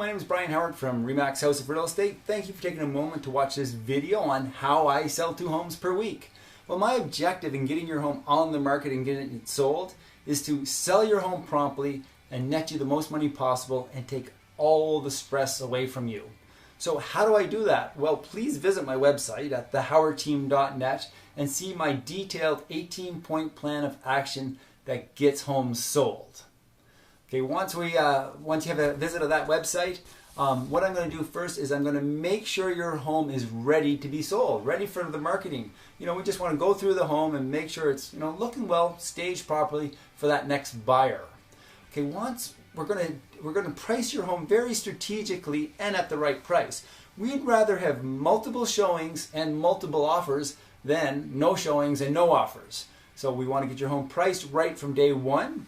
my name is Brian Howard from Remax House of Real Estate. Thank you for taking a moment to watch this video on how I sell 2 homes per week. Well, my objective in getting your home on the market and getting it sold is to sell your home promptly and net you the most money possible and take all the stress away from you. So how do I do that? Well, please visit my website at thehowardteam.net and see my detailed 18-point plan of action that gets homes sold. Okay, once you have a visit of that website, what I'm going to do first is I'm going to make sure your home is ready to be sold, ready for the marketing. We just want to go through the home and make sure it's looking well, staged properly for that next buyer. Okay, once we're going to price your home very strategically and at the right price. We'd rather have multiple showings and multiple offers than no showings and no offers. So we want to get your home priced right from day one.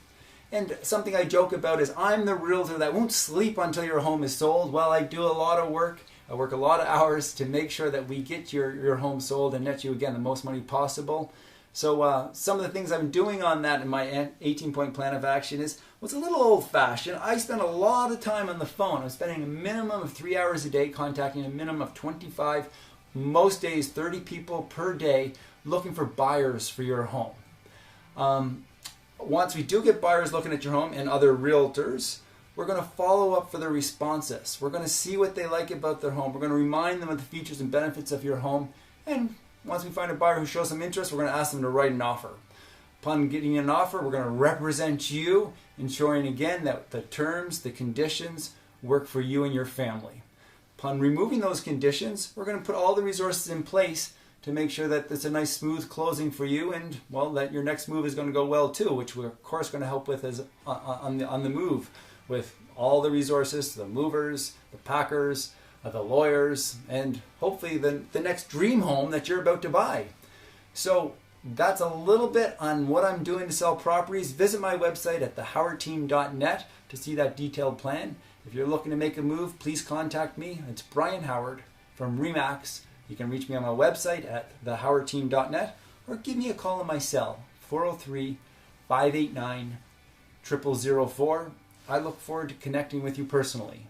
And something I joke about is I'm the realtor that won't sleep until your home is sold. Well, I do a lot of work. I work a lot of hours to make sure that we get your home sold and net you, again, the most money possible. So some of the things I'm doing on that in my 18-point plan of action is, well, it's a little old-fashioned. I spend a lot of time on the phone. I'm spending a minimum of 3 hours a day contacting a minimum of 25, most days 30 people per day looking for buyers for your home. Once we do get buyers looking at your home and other realtors, we're going to follow up for their responses. We're going to see what they like about their home. We're going to remind them of the features and benefits of your home. And once we find a buyer who shows some interest, we're going to ask them to write an offer. Upon getting an offer, we're going to represent you, ensuring again that the terms, the conditions work for you and your family. Upon removing those conditions, we're going to put all the resources in place to make sure that it's a nice smooth closing for you, and well, that your next move is going to go well too, which we're of course going to help with as on the move, with all the resources, the movers, the packers, the lawyers, and hopefully the next dream home that you're about to buy. So that's a little bit on what I'm doing to sell properties. Visit my website at thehowardteam.net to see that detailed plan. If you're looking to make a move, please contact me. It's Brian Howard from Remax. You can reach me on my website at thehowardteam.net or give me a call on my cell, 403-589-0004. I look forward to connecting with you personally.